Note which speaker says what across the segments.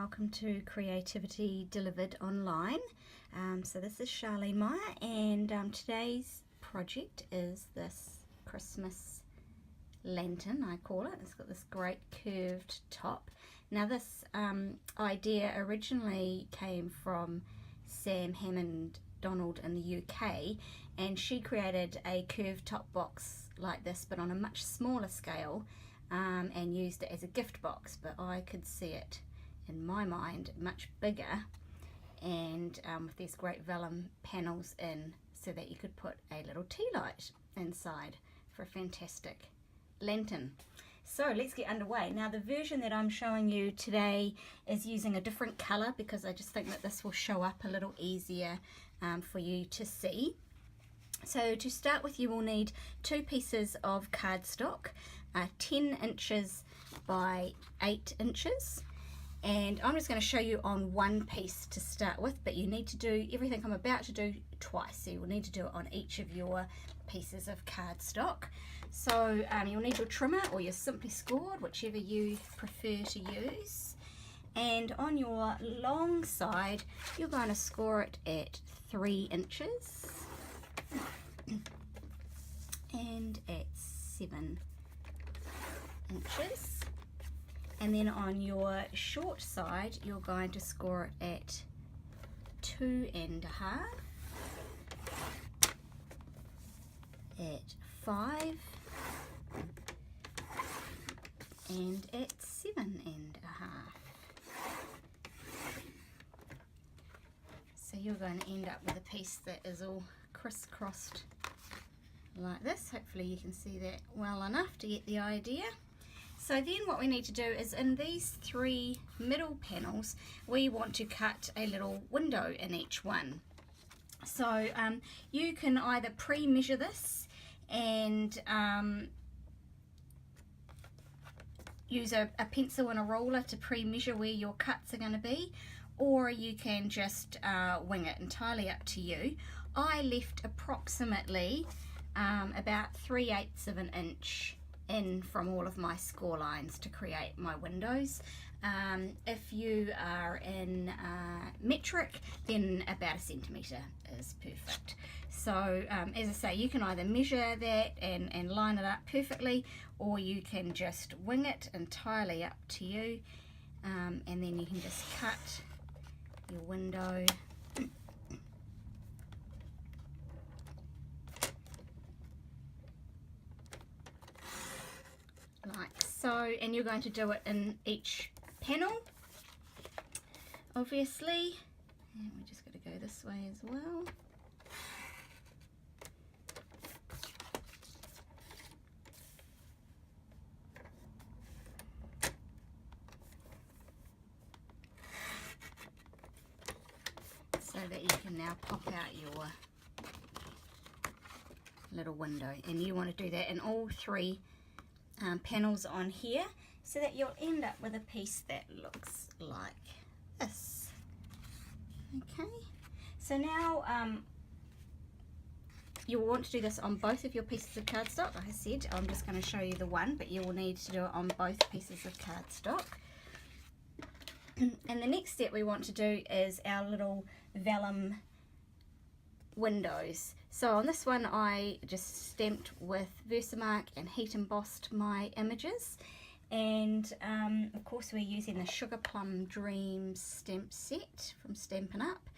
Speaker 1: welcome to Creativity Delivered Online. So this is Charlene Meyer, and today's project is this Christmas lantern, I call it. It's got this great curved top. Now this idea originally came from Sam Hammond Donald in the UK, and she created a curved top box like this but on a much smaller scale, and used it as a gift box, but I could see it in my mind much bigger, and with these great vellum panels in, so that you could put a little tea light inside for a fantastic lantern. So let's get underway. Now the version that I'm showing you today is using a different colour because I just think that this will show up a little easier for you to see. So to start with, you will need 2 pieces of cardstock, 10 inches by 8 inches, and I'm just going to show you on one piece to start with, but you need to do everything I'm about to do twice, so you will need to do it on each of your pieces of cardstock. So you'll need your trimmer or your Simply Scored, whichever you prefer to use, and on your long side you're going to score it at 3 inches and at 7 inches, and then on your short side you're going to score it at 2.5, at 5, and at 7.5. So you're going to end up with a piece that is all crisscrossed like this. Hopefully you can see that well enough to get the idea. So then what we need to do is, in these 3 middle panels, we want to cut a little window in each one. So you can either pre-measure this and use a pencil and a ruler to pre-measure where your cuts are going to be, or you can just wing it, entirely up to you. I left approximately about 3/8 of an inch in from all of my score lines to create my windows. If you are in metric, then about 1 centimetre is perfect. So as I say, you can either measure that and line it up perfectly, or you can just wing it, entirely up to you, and then you can just cut your window like so, and you're going to do it in each panel, obviously, and we're just going to go this way as well. So that you can now pop out your little window, and you want to do that in all 3 panels on here, so that you'll end up with a piece that looks like this. Okay, so now you'll want to do this on both of your pieces of cardstock. Like I said, I'm just going to show you the one, but you will need to do it on both pieces of cardstock. And the next step we want to do is our little vellum windows. So on this one I just stamped with Versamark and heat embossed my images, and of course we're using the Sugar Plum Dreams stamp set from Stampin' Up,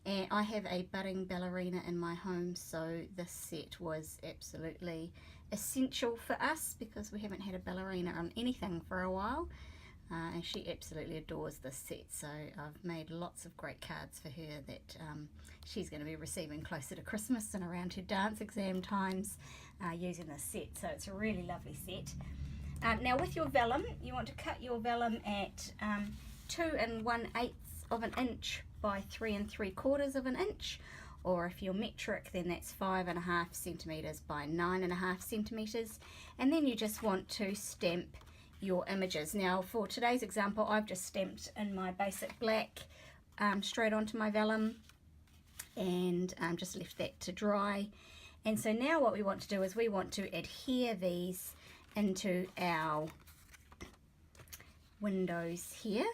Speaker 1: and I have a budding ballerina in my home, so this set was absolutely essential for us because we haven't had a ballerina on anything for a while. And she absolutely adores this set, so I've made lots of great cards for her that she's going to be receiving closer to Christmas and around her dance exam times using this set. So it's a really lovely set. Now with your vellum, you want to cut your vellum at 2 1/8 of an inch by 3 3/4 of an inch, or if you're metric, then that's 5.5 centimetres by 9.5 centimetres, and then you just want to stamp your images. Now for today's example, I've just stamped in my basic black straight onto my vellum, and just left that to dry. And so now what we want to do is we want to adhere these into our windows here.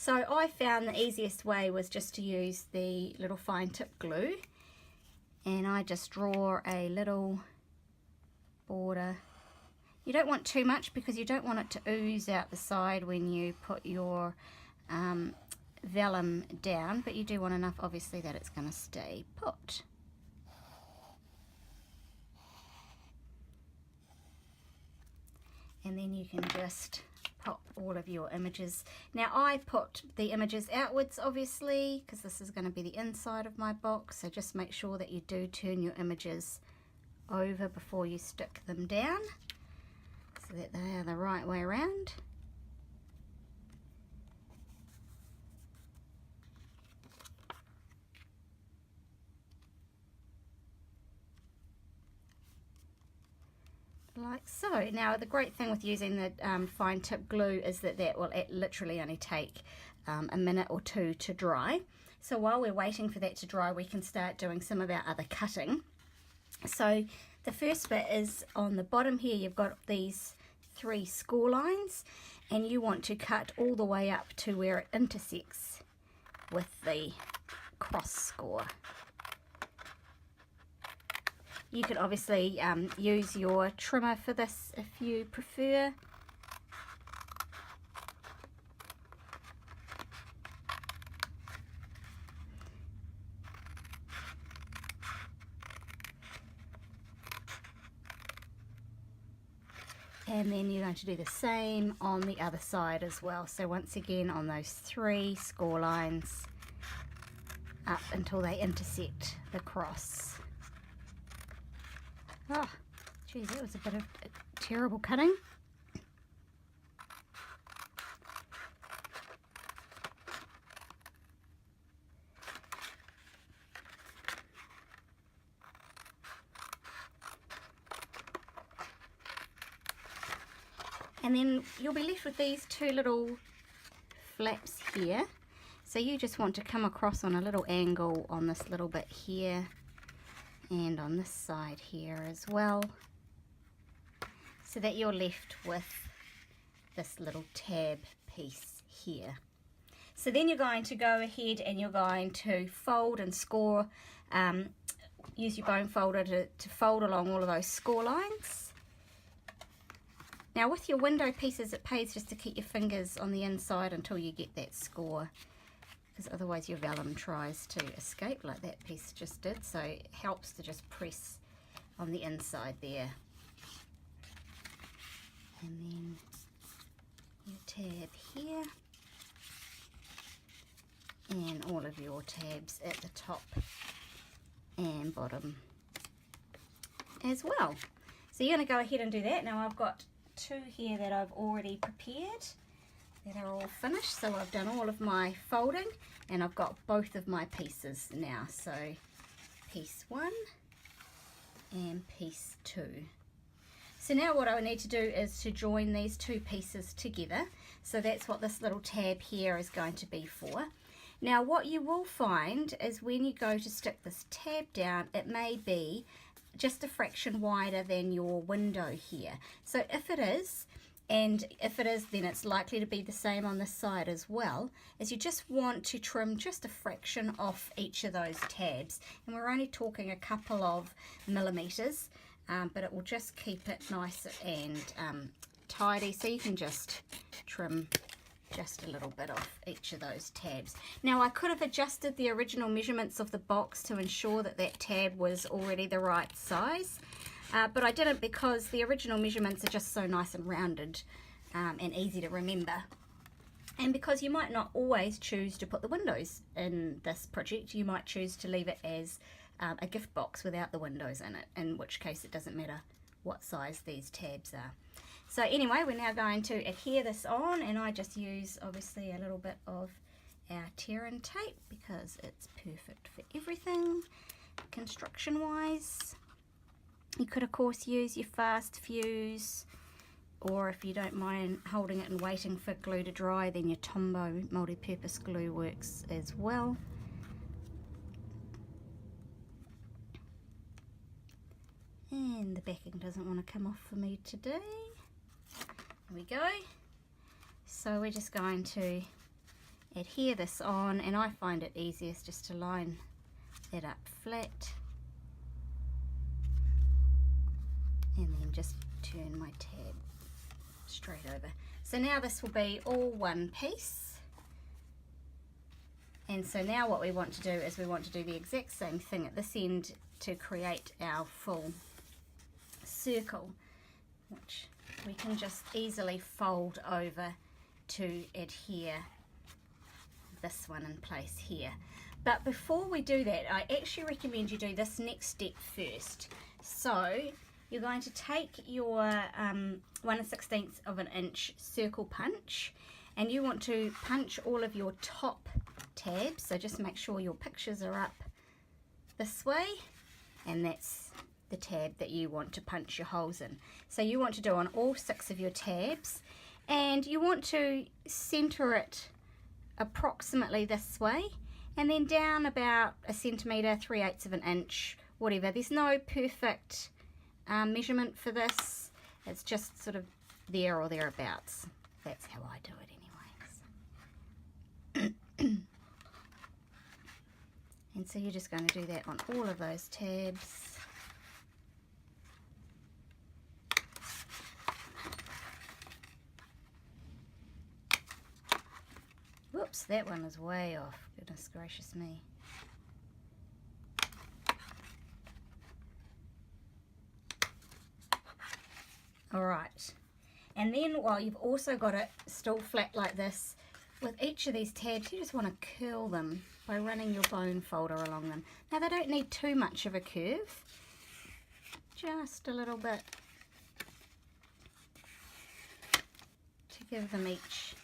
Speaker 1: So I found the easiest way was just to use the little fine tip glue, and I just draw a little border. You don't want too much because you don't want it to ooze out the side when you put your vellum down, but you do want enough obviously that it's going to stay put. And then you can just pop all of your images. Now I put the images outwards obviously because this is going to be the inside of my box, so just make sure that you do turn your images over before you stick them down so that they are the right way around. Like so. Now the great thing with using the fine tip glue is that will literally only take a minute or two to dry. So while we're waiting for that to dry, we can start doing some of our other cutting. So the first bit is on the bottom here. You've got these 3 score lines, and you want to cut all the way up to where it intersects with the cross score. You can obviously use your trimmer for this if you prefer. And then you're going to do the same on the other side as well. So once again on those 3 score lines up until they intersect the cross. Oh, geez, that was a bit of terrible cutting. And then you'll be left with these 2 little flaps here. So you just want to come across on a little angle on this little bit here and on this side here as well, so that you're left with this little tab piece here. So then you're going to go ahead and you're going to fold and score, use your bone folder to fold along all of those score lines. Now with your window pieces, it pays just to keep your fingers on the inside until you get that score, because otherwise your vellum tries to escape like that piece just did. So it helps to just press on the inside there. And then your tab here, and all of your tabs at the top and bottom as well. So you're going to go ahead and do that. Now I've got 2 here that I've already prepared that are all finished, so I've done all of my folding and I've got both of my pieces now. So piece 1 and piece 2. So now what I need to do is to join these 2 pieces together. So that's what this little tab here is going to be for. Now what you will find is when you go to stick this tab down, it may be just a fraction wider than your window here. So if it is, and if it is, then it's likely to be the same on this side as well, is you just want to trim just a fraction off each of those tabs. And we're only talking a couple of millimeters, but it will just keep it nice and tidy. So you can just trim just a little bit off each of those tabs. Now I could have adjusted the original measurements of the box to ensure that that tab was already the right size. But I didn't, because the original measurements are just so nice and rounded and easy to remember. And because you might not always choose to put the windows in this project, you might choose to leave it as a gift box without the windows in it, in which case it doesn't matter what size these tabs are. So anyway, we're now going to adhere this on, and I just use obviously a little bit of our tear-in tape because it's perfect for everything construction wise. You could of course use your fast fuse, or if you don't mind holding it and waiting for glue to dry, then your Tombow multi-purpose glue works as well. And the backing doesn't want to come off for me today. There we go. So we're just going to adhere this on, and I find it easiest just to line it up flat and then just turn my tab straight over. So now this will be all one piece. And so now what we want to do is we want to do the exact same thing at this end to create our full circle, which we can just easily fold over to adhere this one in place here. But before we do that, I actually recommend you do this next step first. So you're going to take your 1/16 of an inch circle punch, and you want to punch all of your top tabs. So just make sure your pictures are up this way, and that's the tab that you want to punch your holes in. So you want to do on all 6 of your tabs, and you want to center it approximately this way, and then down about 1 centimeter, 3/8 of an inch, whatever. There's no perfect measurement for this. It's just sort of there or thereabouts. That's how I do it anyways. And so you're just going to do that on all of those tabs. Whoops, that one is way off. Goodness gracious me. Alright, and then while you've also got it still flat like this, with each of these tabs you just want to curl them by running your bone folder along them. Now they don't need too much of a curve, just a little bit to give them each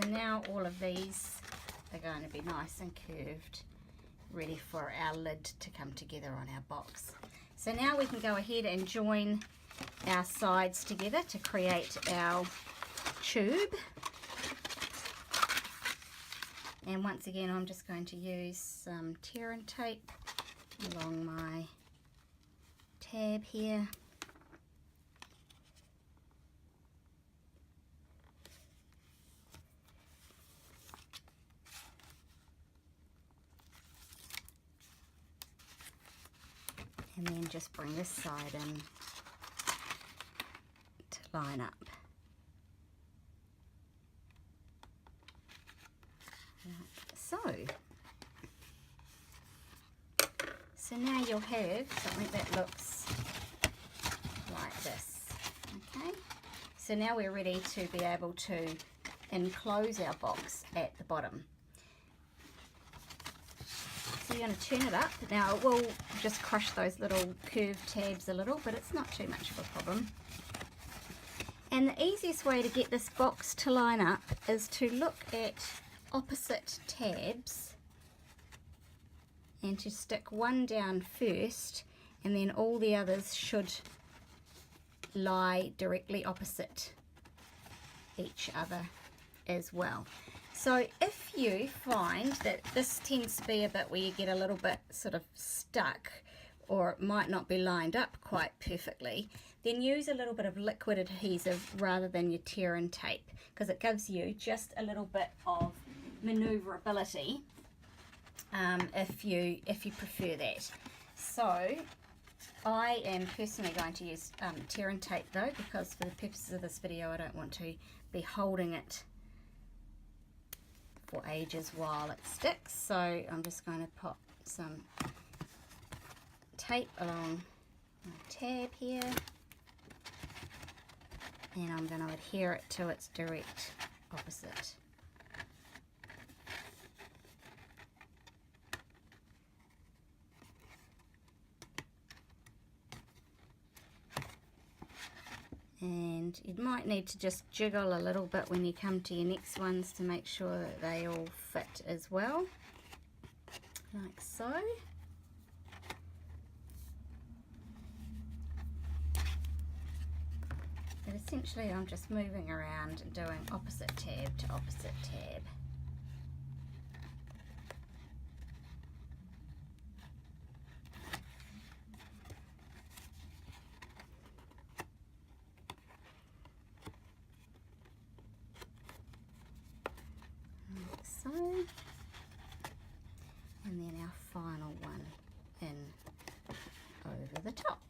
Speaker 1: So now all of these are going to be nice and curved, ready for our lid to come together on our box. So now we can go ahead and join our sides together to create our tube. And once again, I'm just going to use some tear and tape along my tab here. And then just bring this side in to line up. So now you'll have something that looks like this. Okay, so now we're ready to be able to enclose our box at the bottom. So you're going to turn it up. Now it will just crush those little curved tabs a little, but it's not too much of a problem. And the easiest way to get this box to line up is to look at opposite tabs and to stick one down first, and then all the others should lie directly opposite each other as well. So if you find that this tends to be a bit where you get a little bit sort of stuck, or it might not be lined up quite perfectly, then use a little bit of liquid adhesive rather than your tear and tape, because it gives you just a little bit of maneuverability if you prefer that. So I am personally going to use tear and tape though, because for the purposes of this video I don't want to be holding it for ages while it sticks. So I'm just going to pop some tape along my tab here, and I'm going to adhere it to its direct opposite. And you might need to just jiggle a little bit when you come to your next ones to make sure that they all fit it as well, like so. But essentially I'm just moving around and doing opposite tab to opposite tab. Like so. And then our final one in over the top.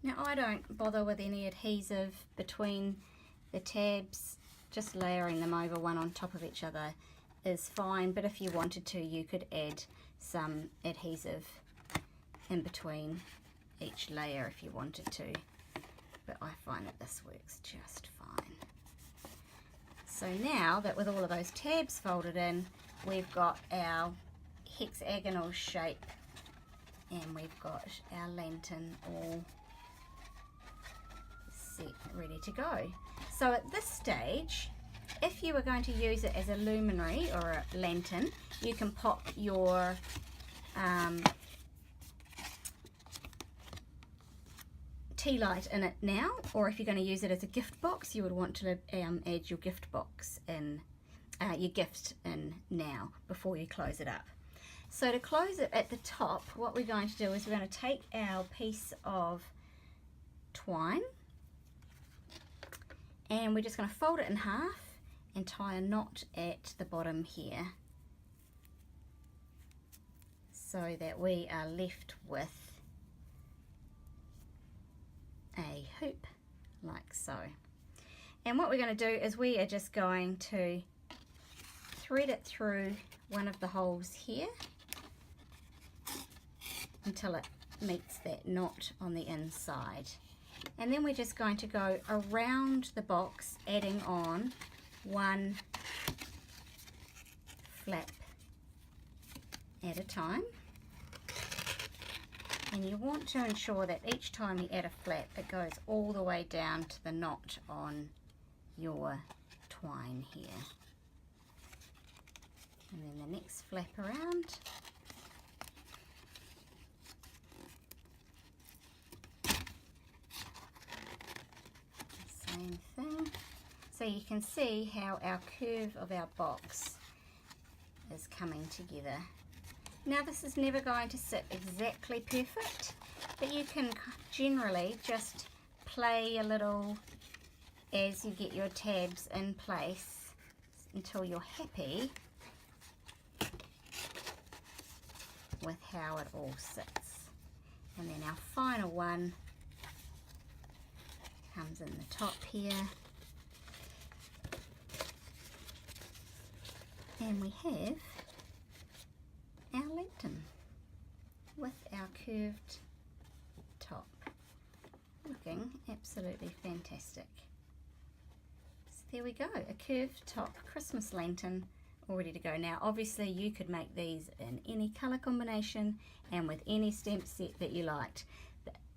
Speaker 1: Now I don't bother with any adhesive between the tabs, just layering them over one on top of each other is fine, but if you wanted to you could add some adhesive in between each layer if you wanted to, but I find that this works just fine. So now that with all of those tabs folded in, we've got our hexagonal shape and we've got our lantern all set, ready to go. So at this stage, if you were going to use it as a luminary or a lantern, you can pop your tea light in it now, or if you're going to use it as a gift box, you would want to add your gift box in, your gift in now before you close it up. So to close it at the top, what we're going to do is we're going to take our piece of twine and we're just going to fold it in half and tie a knot at the bottom here so that we are left with a hoop like so. And what we're going to do is we are just going to thread it through one of the holes here until it meets that knot on the inside. And then we're just going to go around the box, adding on one flap at a time. And you want to ensure that each time you add a flap, it goes all the way down to the knot on your twine here. And then the next flap around. Same thing. So you can see how our curve of our box is coming together. Now this is never going to sit exactly perfect, but you can generally just play a little as you get your tabs in place until you're happy with how it all sits. And then our final one comes in the top here, and we have our lantern with our curved top, looking absolutely fantastic. So there we go, a curved top Christmas lantern all ready to go. Now obviously you could make these in any colour combination and with any stamp set that you liked.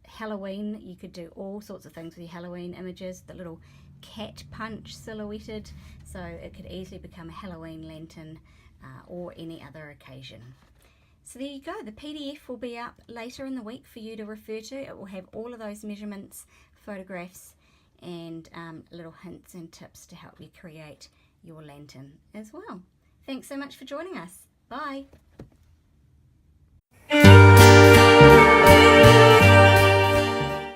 Speaker 1: Halloween, you could do all sorts of things with your Halloween images, the little cat punch silhouetted, so it could easily become a Halloween lantern or any other occasion. So there you go, the PDF will be up later in the week for you to refer to. It will have all of those measurements, photographs and little hints and tips to help you create your lantern as well. Thanks so much for joining us. Bye.